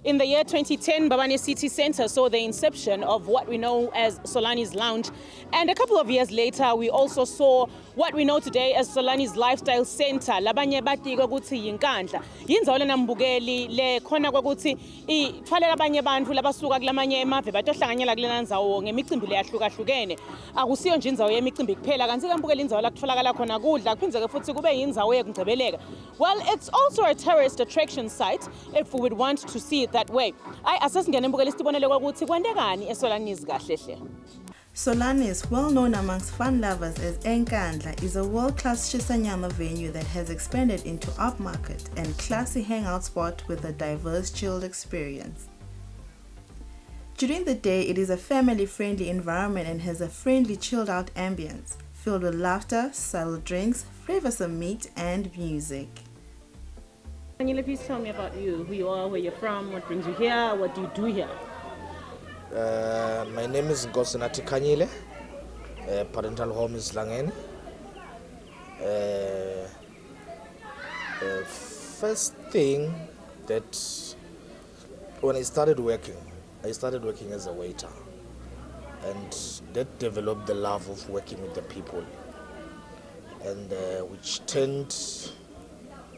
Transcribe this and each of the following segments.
In the year 2010, Babane City Centre saw the inception of what we know as Solanis Lounge. And a couple of years later, we also saw what we know today as Solanis Lifestyle Centre. Labanye batiko ukuthi Nkandla. Yindzawo lena mbukeli le khona kwakuthi ithwalela abanye abantu labasuka kulamanye emave batohlanganyela kulena ndzawo ngemicimbi leyahlukahlukene. Akusiyo nje indzawo yemicimbi kuphela kanti ke mbukeli indzawo la kutholakala khona kudla kuphindze futhi kube yindzawo yekugcebeleka. Well, it's also a tourist attraction site if we would want to see it that way. Solanis, well known amongst fun lovers as Nkandla, is a world-class Shisanyama venue that has expanded into upmarket and classy hangout spot with a diverse chilled experience. During the day, it is a family-friendly environment and has a friendly chilled-out ambience, filled with laughter, subtle drinks, flavorsome meat and music. Can you please tell me about you, who you are, where you're from, what brings you here, what do you do here? My name is Nkandla. Parental home is Langeni. First thing that when I started working as a waiter, and that developed the love of working with the people, and which turned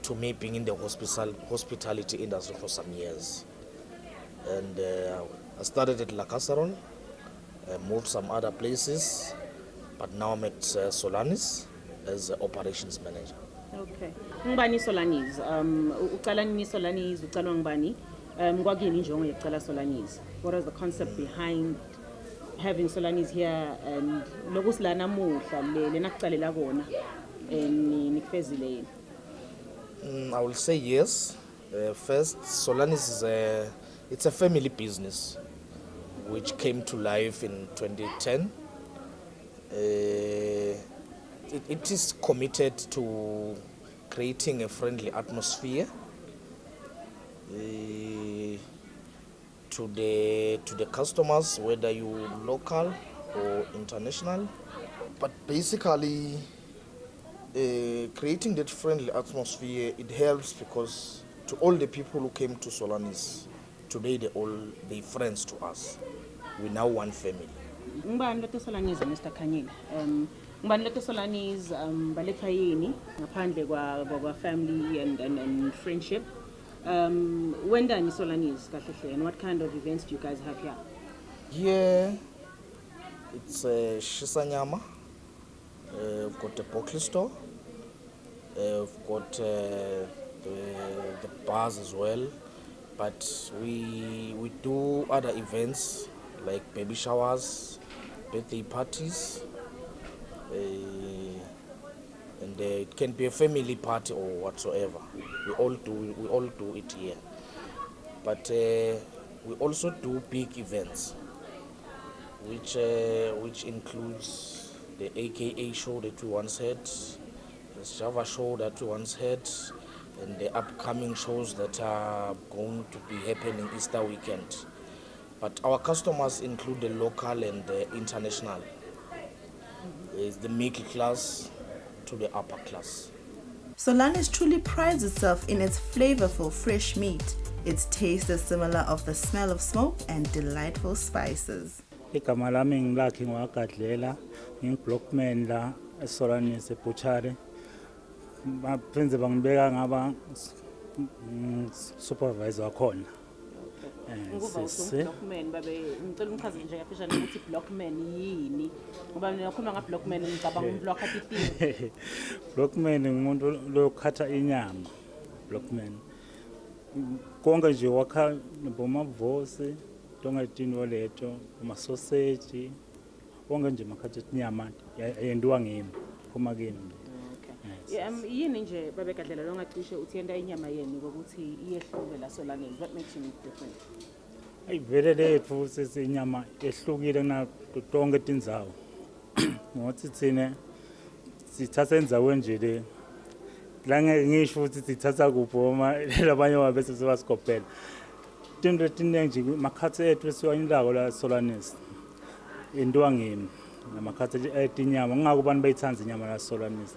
to me being in the hospitality industry for some years. And I started at La Casaron, moved some other places, but now I'm at Solanis as operations manager. Okay. Ngibani Solanis? Uqala nini Solanis? Uqalwa ngibani? Ngwakini injongo yokuqala Solanis? What is the concept behind having Solanis here and lokusila namuhla lena kuqalela kona nikufezile yini? I will say yes. First, Solanis is it's a family business which came to life in 2010. It is committed to creating a friendly atmosphere to the customers, whether you local or international. But basically, creating that friendly atmosphere, it helps because to all the people who came to Solanis, today they friends to us. We now one family. Ngibani lo Solanis Mr. Kanyile? Ngibani lo Solanis baletha yini ngaphandle kwa family and friendship? When done Solanis kahle and what kind of events do you guys have here? Yeah, it's a Shisanyama. We've got a poker store. We've got the bars as well. But we do other events like baby showers, birthday parties, and it can be a family party or whatsoever. We all do it here. But we also do big events, which includes the AKA show that we once had, the Java show that we once had, and the upcoming shows that are going to be happening Easter weekend. But our customers include the local and the international. It's the middle class to the upper class. Solanis truly prides itself in its flavorful fresh meat. Its taste is similar of the smell of smoke and delightful spices. Igama lami ngilakhi Nkandla, ngingiblockman la eSolanis eButchery. Baphinze bangibeka ngaba supervisor khona. Blockman babe ngicela ungichaze nje kapheshana ukuthi blockman yini ngoba niyakhuluma ngablockman ngicabanga umblock athi blockman umuntu lokhatha inyama. Blockman konke nje wakha bomavosi tongatini leto uma sausage konke nje makhatha inyama yendiwa ngimi kuma kimi. Yini nje babe Nkandla lo ngacishe uthi yenda inyama yenu ukuthi iyehluke la Solanis. What makes you different? Ayivele lethu sesinyama ehlukile na tonke tindzawo. Ngothi thina sithatha endzaweni nje le. La ngisho ukuthi sithatha kuphi uma labanye wabese sebasikopela. Tinto tiningi nje makhatha ethu siwanyilako la Solanis. Indiwa ngimi namakhatha etinyama ngakubani bayithanza inyama la Solanis.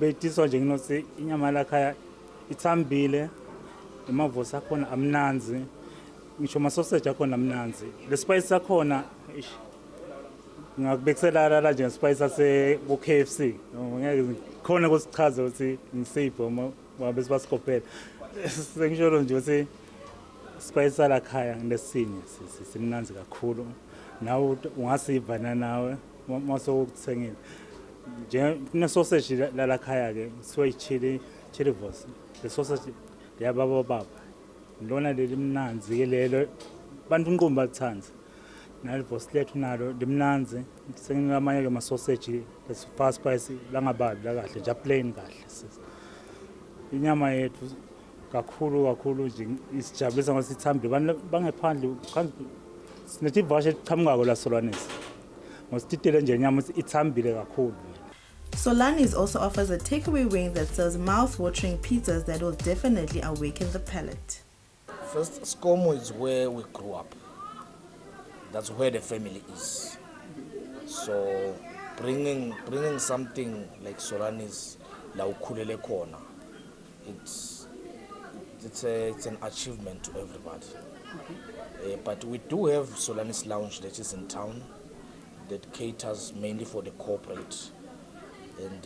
Betiswa nje nginothi inyama lakhaya ithambile amavosi akhona amnanzi ngisho amasoseji akhona amnanzi le spice akhona ngakubekisela la nje spice ase KFC ngeke khona kusichaza ukuthi ngisipho uma bese basikopela sengisho nje ukuthi spice la khaya ngesinye simnanzi kakhulu nawe ungasiva nawe masowukuthengile nje kune sausage la khaya ke siwe chili vosi le sausage yababa lona lelimnanzi ke lelo bantu unqumba lithanza nalo vosi lethu nalo limnanzi senginamanye ke ma sausage fast spice langababi la kahle nje plain kahle inyama yethu kakhulu nje isijabulisa ngoba sithambile bangephandle sinethi vashe qhamukako la Solanis ngosititele nje inyama ithambile kakhulu. Solanis also offers a takeaway wing that serves mouth-watering pizzas that will definitely awaken the palate. First, Skomo is where we grew up. That's where the family is. So bringing something like Solanis, la ukhulele khona, it's an achievement to everybody. But we do have Solanis Lounge that is in town that caters mainly for the corporate. And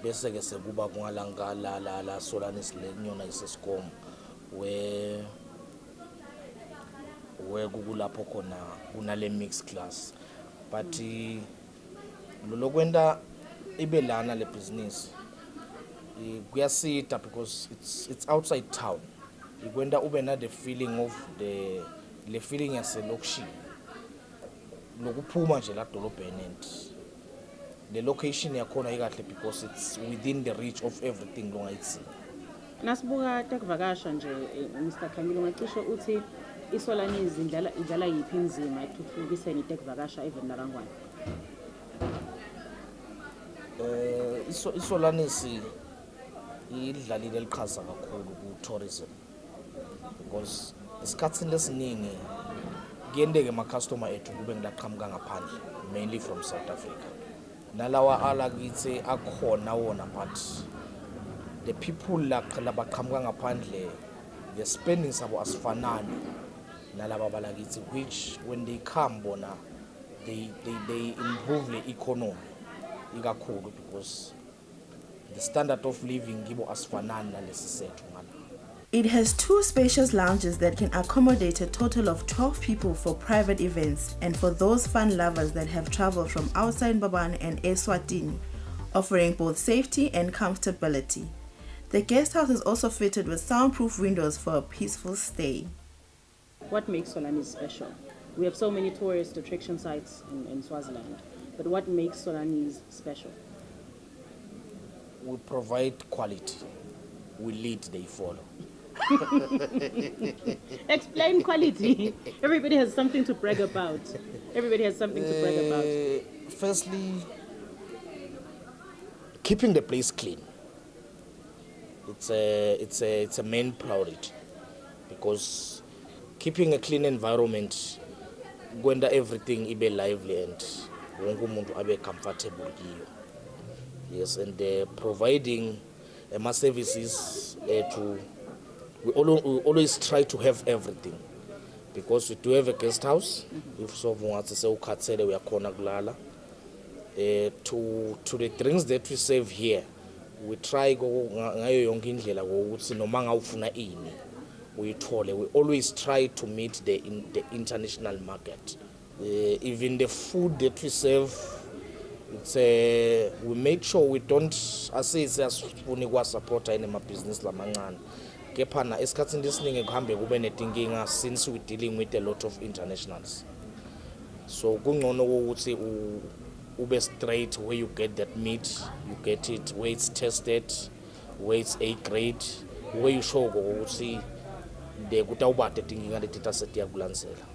bese ke sekuba kungalanga la Solanis lenyona isescom where kulapho khona kunale mix class. But lokwenda ibelana le business kuyasita because it's outside town. Ikwenda ube na the feeling of the feeling yaselokishini lokuphuma nje la dolobheni and the location yakhona ikahle because it's within the reach of everything longayitsi. Nasibuka tekuvakasha nje Mr. Khanyile ngacishe uthi iSolanis idlala yiphi inzima ekuthuthukiseni tekuvakasha even nakangwane. iSolanis idlalile eliqhaza kakhulu ku tourism because isikhatsini lesiningi kuyendeke ama customer ethu kube ngilaqhamuka ngaphandle mainly from South Africa. Nalawa ala kithi akhona wona but the people labaqhamuka ngaphandle the spending sabo asifanani nalaba balakithi which when they come bona they improve the economy ikakhulu because the standard of living gibo asifanani nalesi sethu ngala. It has 2 spacious lounges that can accommodate a total of 12 people for private events and for those fun lovers that have traveled from outside Mbabane and Eswatini, offering both safety and comfortability. The guest house is also fitted with soundproof windows for a peaceful stay. What makes Solanis special? We have so many tourist attraction sites in Swaziland, but what makes Solanis special? We provide quality. We lead, they follow. Explain quality. Everybody has something to brag about. Firstly, keeping the place clean. It's a main priority because keeping a clean environment, when everything ibe lively and wonke umuntu abe comfortable kiyo. Yes, and providing services we always try to have everything because we do have a guest house. If someone wants to say ukhathele uyakhona kulala. To the drinks that we serve here, we try ngayo yonke indlela ukuthi noma ngawufuna ini uyithole. We always try to meet the international market. Even the food that we serve, we make sure we don't asifuni support any business lamancane. Kephana esikhatsini lesiningi kuhambe kube netinkinga since we dealing with a lot of internationals. So kungcono ukuthi ube straight where you get that meat, you get it where it's tested, where it's A grade, where you show ukuthi de kutawubate tinkinga leti tasetiyakulandzela.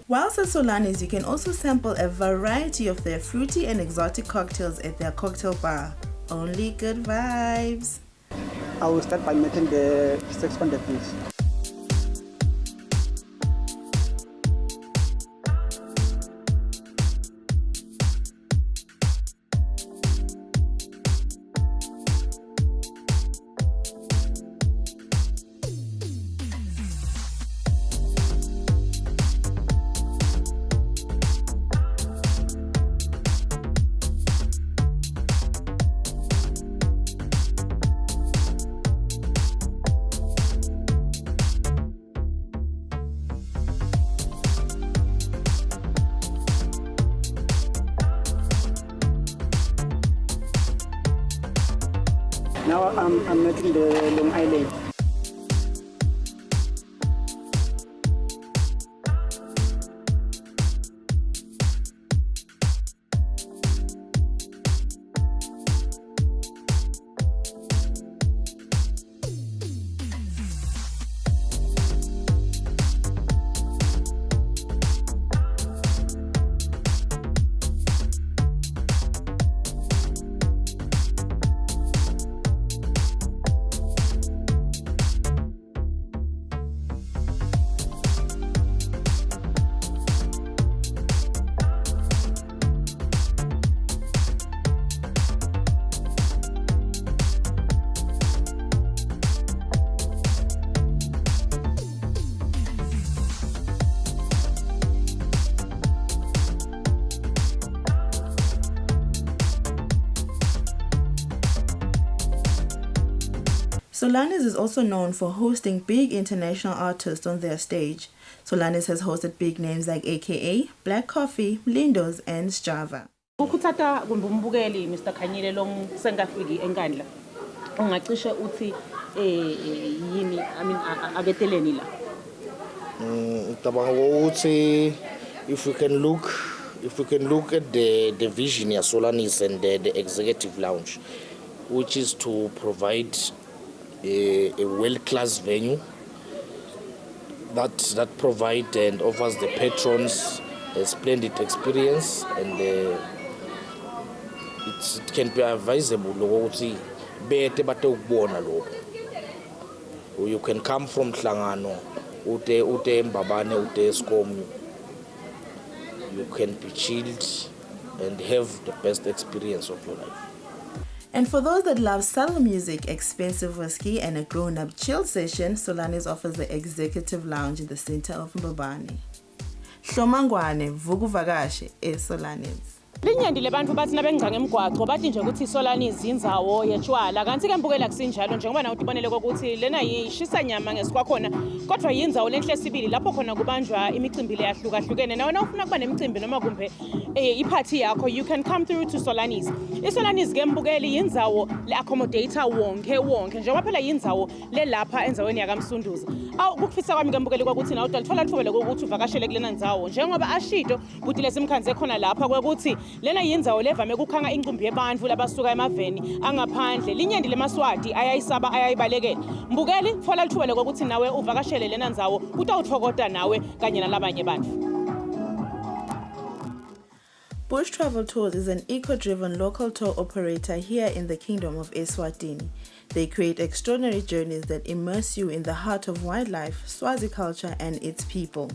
Whilst at Solanis, you can also sample a variety of their fruity and exotic cocktails at their cocktail bar. Only good vibes. I will start by making the 600 piece. Now I'm making the Long Island. Solanis is also known for hosting big international artists on their stage. Solanis has hosted big names like AKA, Black Coffee, Lindos, and Java. Ukuthatha kumbukeli Mr. Khanyile long sengafiki eNkandla. Ungacishe uthi yini abeteleni la. Ngicabanga ukuthi if we can look at the vision of Solanis and the executive lounge, which is to provide a world-class venue that provides and offers the patrons a splendid experience, and it can be advisable ukuthi bethe bathe ukubona lokho. You can come from Hlangano, ute Mbabane, ute Eskom. You can be chilled and have the best experience of your life. And for those that love subtle music, expensive whiskey, and a grown-up chill session, Solanis offers the executive lounge in the center of Mbabane. Hlomangwane vukuvakashe Solanis. Linyandi lebantu bathi nabengca ngemgwaco bathi nje ukuthi Solanis indzawo yetshwala kanti ke mbukela kusinjalo njengoba nawe ubonele ukuthi lena yishisa nyama ngesikwakhona kodwa yindzawo lenhle sibili lapho khona kubanjwa imicimbi leyahlukahlukene nawe nawufuna kuba nemicimbi noma kumbe iphathi yakho you can come through to Solanis. iSolanis ke mbukeli yindzawo le accommodator wonke njengoba phela yindzawo lelapha endzaweni yakamsunduzi. Ukufisa kwami ke mbukeli ukuthi nawe utalithola lithuba lokuthi uvakashele kulena ndzawo njengoba ashido ukuthi lesimkhanze khona lapha kwekuthi lena yindzawo levame kukhanga incumbi yebantu labasuka emaveni angaphandle linyandi lemaswati ayayisaba ayayibalekela mbukeli thola lithuba lokuthi nawe uvakashele lena ndzawo utawuthokota nawe kanye nalabanye bantu. Bush Travel Tours is an eco-driven local tour operator here in the Kingdom of Eswatini. They create extraordinary journeys that immerse you in the heart of wildlife, Swazi culture, and its people.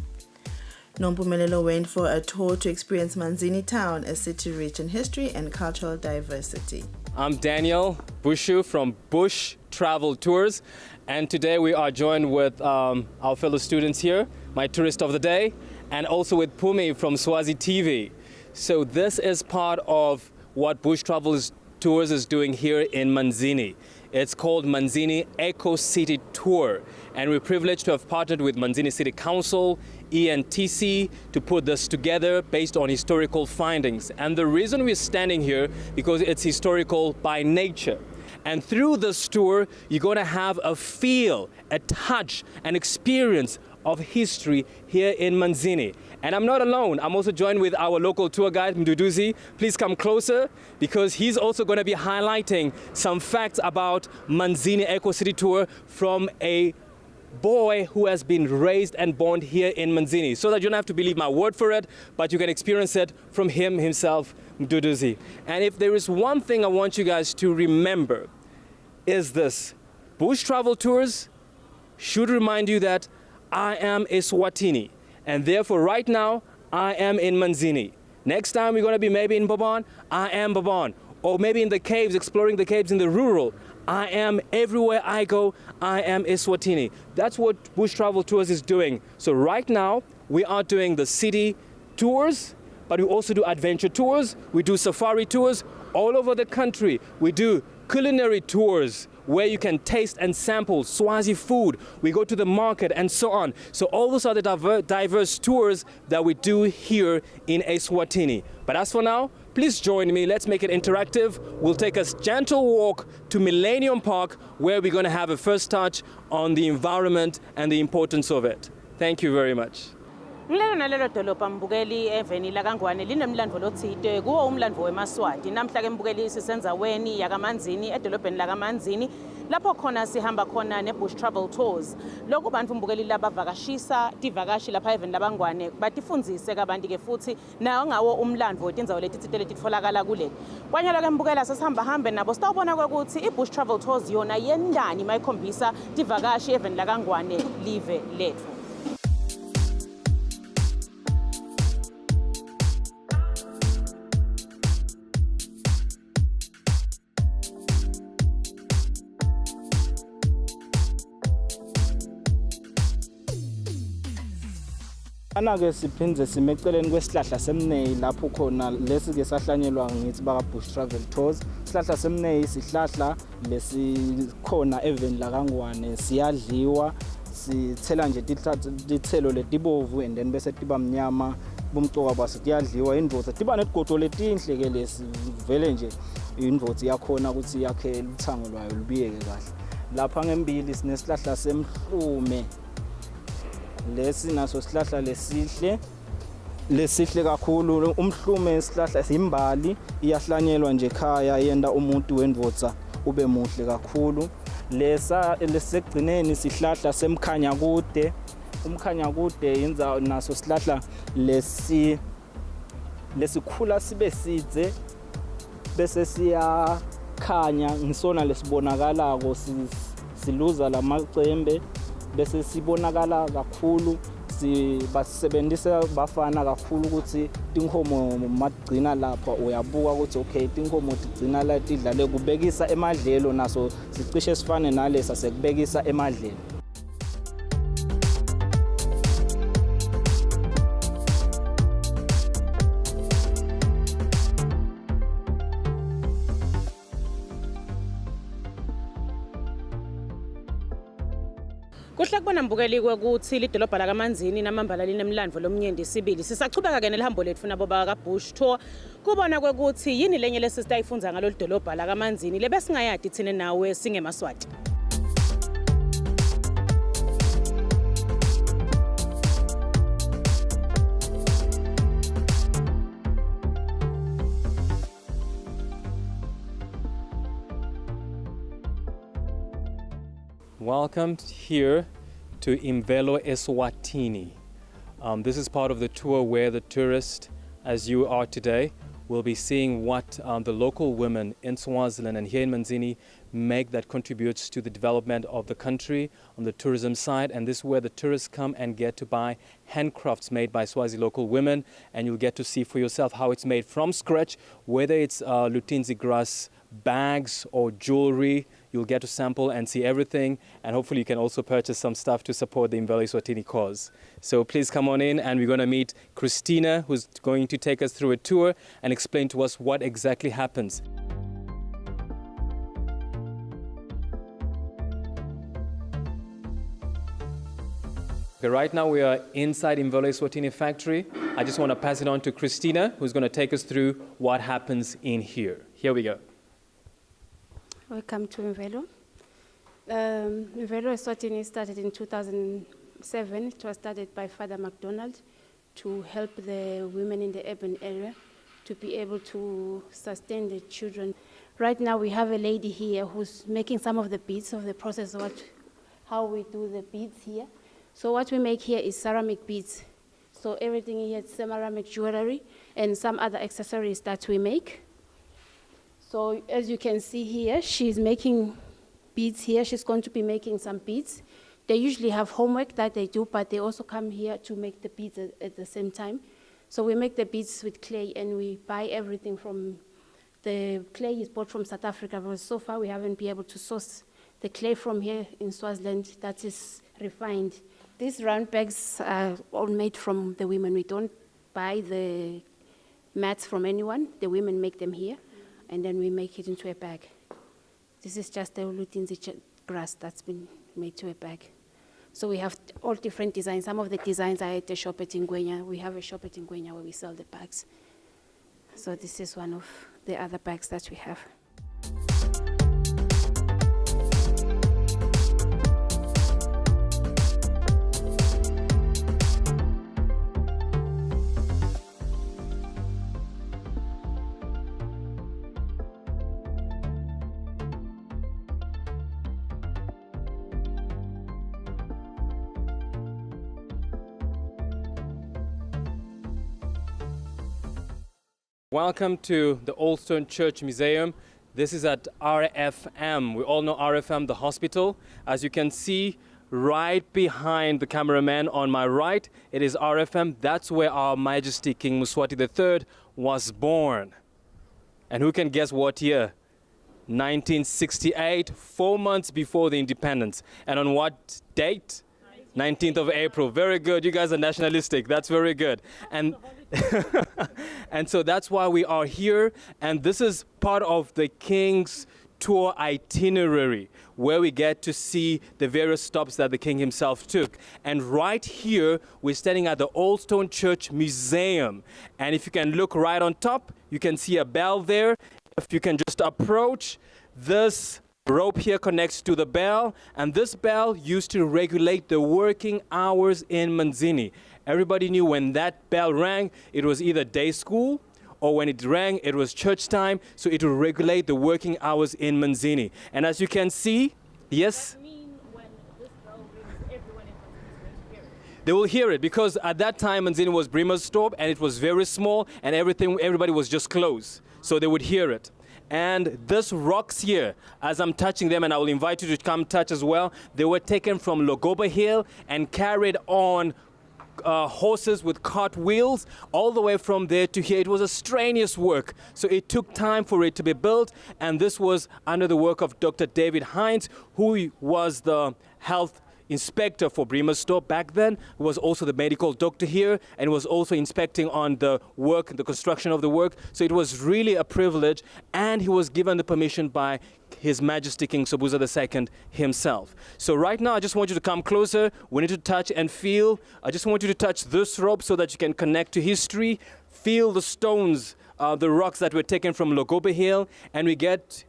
Nompumelelo went for a tour to experience Manzini town, a city rich in history and cultural diversity. I'm Daniel Bushu from Bush Travel Tours, and today we are joined with our fellow students here, my tourist of the day, and also with Pumi from Swazi TV. So this is part of what Bush Travel Tours is doing here in Manzini. It's called Manzini Eco City Tour, and we're privileged to have partnered with Manzini City Council, ENTC, to put this together based on historical findings. And the reason we're standing here, because it's historical by nature. And through this tour, you're going to have a feel, a touch, an experience of history here in Manzini. And I'm not alone. I'm also joined with our local tour guide, Mduduzi. Please come closer, because he's also going to be highlighting some facts about Manzini Eco City Tour from a boy who has been raised and born here in Manzini, so that you don't have to believe my word for it, but you can experience it from him himself, Mduduzi. And if there is one thing I want you guys to remember, is this: Bush Travel Tours should remind you that I am Eswatini, and therefore right now I am in Manzini. Next time we're going to be maybe in Baban, I am Baban. Or maybe in the caves, exploring the caves in the rural. I am everywhere I go, I am Eswatini. That's what Bush Travel Tours is doing. So right now we are doing the city tours, but we also do adventure tours, we do safari tours all over the country. We do culinary tours where you can taste and sample Swazi food. We go to the market and so on. So all those are the diverse tours that we do here in Eswatini. But as for now, Please join me. Let's make it interactive. We'll take a gentle walk to Millennium Park, where we're going to have a first touch on the environment and the importance of it. Thank you very much. Ngilelo nalelo dolobha mbukeli eveni la kaNgwane linemlandvo lotsite kuwo umlandvo weMaswati. Namhla ke mbukeli sisenzaweni yakaManzini edolobheni la kaManzini lapho khona sihamba khona nebush travel tours. Lokhu bantu mbukeli labavakashisa tivakashi lapha eveni la kaNgwane batifundzise kabanti ke futhi nawo ngawo umlandvo wetindzawo letitsite letitfolakala kuleli. Kwanyalo ke mbukela sesihamba hambe nabo sitawubona ukuthi ibush travel tours yona yendani mayikhombisa tivakashi eveni la kaNgwane live letfu. Ana-ke siphindze simeceleni kwesihlahla semneyi lapho khona lesi-ke sahlanyelwa ngithi baka bush travel tours. Isihlahla semneyi sihlahla lesikhona eveni la kaNgwane, siyadliwa, sithela nje tithelo letibovu and then bese tiba mnyama, bumcoka baso tiyadliwa indvodza. Tiba netigodo letinhle ke lesi vele nje indvodza yakhona ukuthi yakhe luthango lwayo lubiyeke kahle. Lapha ngembili sinesihlahla semhlume. Lesi naso sihlahla lesihle kakhulu. Umhlume isihlahla simbali, iyahlanyelwa nje ekhaya, yenda umuntu wendvodza ube muhle kakhulu. Lesegcineni sihlahla semkhanya kude. Umkhanya kude yenza naso sihlahla lesikhula sibe sidze bese siyakhanya, ngisona lesibonakalako siluza lamacembe bese sibonakala kakhulu. Basebenzisa bafana kakhulu ukuthi tinkomo magcina lapha uyabuka ukuthi okay tinkomo tigcina la tidlale kubekisa emadlelo, naso sicishe sifane nalesa sekubekisa emadlelo. Kuhle kubona mbukeli ukuthi lidolobha la kaManzini namambala linemlandvo lomnyendi sibili. Sisachubeka ke nelihambo lethu nabo baka bush tour. Kubona ukuthi yini lenye lesisitayifunza ngalo lidolobha la kaManzini lebesingayadi thina nawe singeMaswati. Welcome here to Imvelo Eswatini. This is part of the tour where the tourist, as you are today, will be seeing what the local women in Swaziland and here in Manzini make that contributes to the development of the country on the tourism side. And this is where the tourists come and get to buy handcrafts made by Swazi local women, and you'll get to see for yourself how it's made from scratch, whether it's lutinzi grass bags or jewelry. You'll get to sample and see everything, and hopefully you can also purchase some stuff to support the Imvelo Eswatini cause. So please come on in, and we're going to meet Christina, who's going to take us through a tour and explain to us what exactly happens. Okay, right now we are inside Imvelo Eswatini factory. I just want to pass it on to Christina, who's going to take us through what happens in here. Here we go. Welcome to Imvelo. Imvelo Eswatini started in 2007. It was started by Father MacDonald to help the women in the urban area to be able to sustain the children. Right now we have a lady here who's making some of the beads of the process of how we do the beads here. So what we make here is ceramic beads. So everything here is ceramic jewelry and some other accessories that we make. So as you can see here, she's making beads here. She's going to be making some beads. They usually have homework that they do, but they also come here to make the beads at the same time. So we make the beads with clay, and we buy everything from, the clay is bought from South Africa, but so far we haven't been able to source the clay from here in Swaziland that is refined. These round bags are all made from the women. We don't buy the mats from anyone. The women make them here, and then we make it into a bag. This is just the lutinzi grass that's been made to a bag. So we have all different designs. Some of the designs are at the shop at Ngwenya. We have a shop at Ngwenya where we sell the bags. So this is one of the other bags that we have. Welcome to the Old Stone Church Museum. This is at RFM. We all know RFM, the hospital. As you can see, right behind the cameraman on my right, it is RFM. That's where our Majesty King Mswati III was born. And who can guess what year? 1968, 4 months before the independence. And on what date? 19th of April. Very good. You guys are nationalistic. That's very good. And and so that's why we are here. And this is part of the King's tour itinerary, where we get to see the various stops that the King himself took. And right here, we're standing at the Old Stone Church Museum. And if you can look right on top, you can see a bell there. If you can just approach, this rope here connects to the bell, and this bell used to regulate the working hours in Manzini. Everybody knew when that bell rang, it was either day school, or when it rang, it was church time, so it will regulate the working hours in Manzini. And as you can see, yes? They will hear it, because at that time Manzini was Bremerstorp, and it was very small, and everybody was just close, so they would hear it. And these rocks here, as I'm touching them, and I will invite you to come touch as well, they were taken from Logoba Hill and carried on horses with cart wheels all the way from there to here. It was a strenuous work, so it took time for it to be built, and this was under the work of Dr. David Hines, who was the health inspector for Bremerstorp back then. He was also the medical doctor here, and was also inspecting on the work, the construction of the work. So it was really a privilege, and he was given the permission by His Majesty King Sobhuza II himself. So right now, I just want you to come closer. We need to touch and feel. I just want you to touch this rope so that you can connect to history, feel the stones, the rocks that were taken from Logoba Hill, and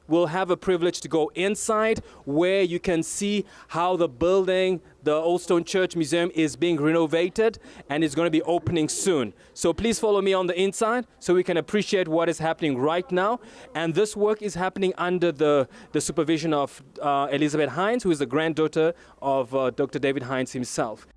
we'll have a privilege to go inside, where you can see how the building, the Old Stone Church Museum, is being renovated, and it's going to be opening soon. So please follow me on the inside so we can appreciate what is happening right now. And this work is happening under the supervision of Elizabeth Hines, who is the granddaughter of Dr. David Hines himself.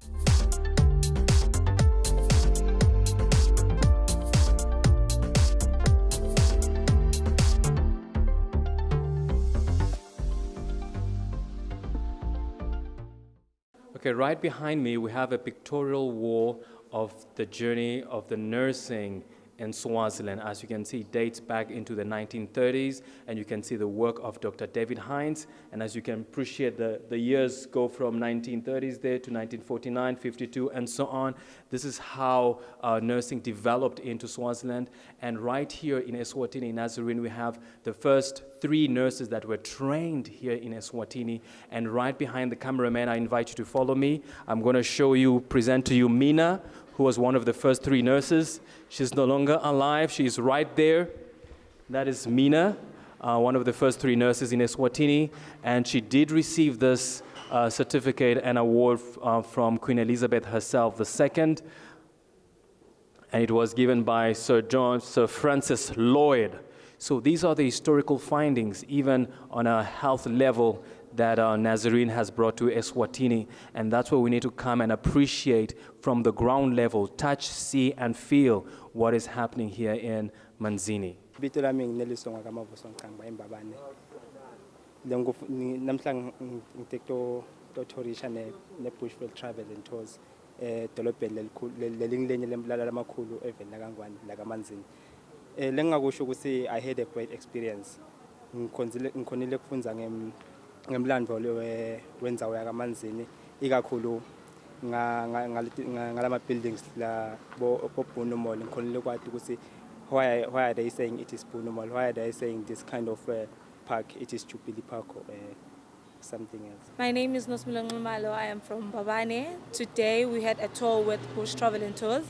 Okay, right behind me, we have a pictorial wall of the journey of the nursing in Swaziland. As you can see, it dates back into the 1930s, and you can see the work of Dr. David Hines. And as you can appreciate, the years go from 1930s there to 1949, 52, and so on. This is how nursing developed into Swaziland. And right here in Eswatini, in Nazarene, we have the first 3 nurses that were trained here in Eswatini. And right behind the cameraman, I invite you to follow me. I'm going to present to you Mina, who was one of the first 3 nurses. She's no longer alive. She's right there. That is Mina, one of the first 3 nurses in Eswatini. And she did receive this certificate and award from Queen Elizabeth herself II. And it was given by Sir Francis Lloyd. So these are the historical findings, even on a health level, that Nazarene has brought to Eswatini. And that's where we need to come and appreciate from the ground level, touch, see, and feel what is happening here in Manzini. Bushville Travel and Tours dolobheni lelinye lamakhulu even lakaManzini. Lengakusho ukuthi I had a great experience. Ngikhonile kufunza ngemlando wendzawo yakaManzini, ikakhulu ngalama buildings la Bono Mall. Ngikhonile kwati ukuthi why are they saying it is Bono Mall? Why are they saying this kind of park it is Jubilee Park? something else. My name is Nosmilo Ngumalo. I am from Babane. Today we had a tour with Bush Travel and Tours.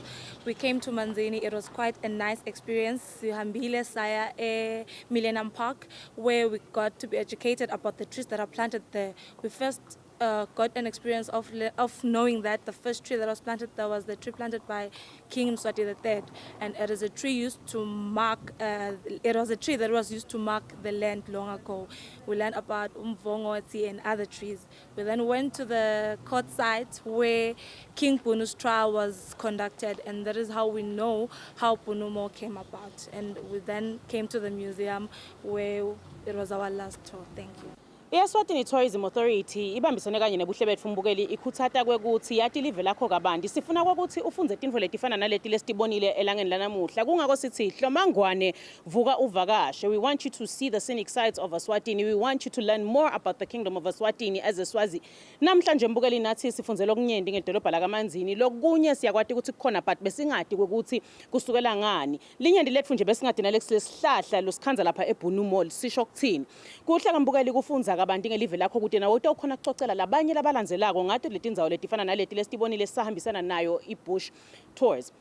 We came to Manzini. It was quite a nice experience. Sihambile saya Millennium Park, where we got to be educated about the trees that are planted there. We first got an experience of knowing that the first tree that was planted there was the tree planted by King Mswati III, and it is a tree used to mark. It was a tree that was used to mark the land long ago. We learned about Umvongoti and other trees. We then went to the court site where King Punu's trial was conducted, and that is how we know how Punumo came about. And we then came to the museum where it was our last tour. Thank you. I-Eswatini Tourism Authority ibambisene kanye nebuhle betfu mbukeli ikhutsata kwekuthi yati live lakho kabanti sifuna ukuthi ufunze tintfo letifana naleti lesitibonile elangeni lanamuhla kungako sithi hlomangwane vuka uvakashe. We want you to see the scenic sides of Eswatini. We want you to learn more about the kingdom of Eswatini as Eswazi. Namhlanje mbukeli nathi sifundzela okunyenti ngedolobha lakaManzini lokunye siyakwati ukuthi kukhona but besingati kwekuthi kusukela ngani. Linyenti letfu nje besingati nalesihlahla losikhanza lapha eBunu Mall sisho kuthini. Kuhle kambukeli kufunza kabanti ngelive lakho kuti nawe utokhona kucocela labanye labalandzelako ngathi letindzawo letifana naleti lesitibonile sahambisana nayo iBush Tours.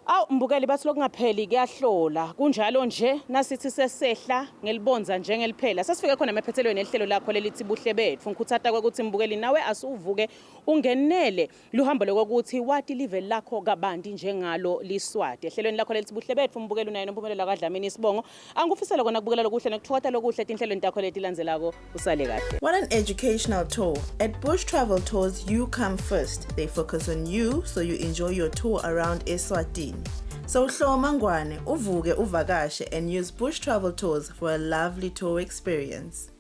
Aw mbukeli bathi lokungapheli kuyahlola kunjalo nje nasithi sesehla ngelibonza nje ngeliphela sasifike khona emaphethelweni elihlelo lakho lelithi buhle betfu ngikhuthata kwekuthi mbukeli nawe asuvuke ungenele luhambo lokuthi wati live lakho kabanti njengalo liswati ehlelweni lakho lelithi buhle betfu mbukeli unayo nompumelelo kaDlamini Isibongo angufisela kona kubukela lokuhle nokuthokoza lokuhle etinhlelweni takho letilandzelako usale kahle. What an educational tour. At Bush Travel Tours, you come first. They focus on you so you enjoy your tour around Eswatini. So hlomangwane uvuke uvakashe and use Bush Travel Tours for a lovely tour experience.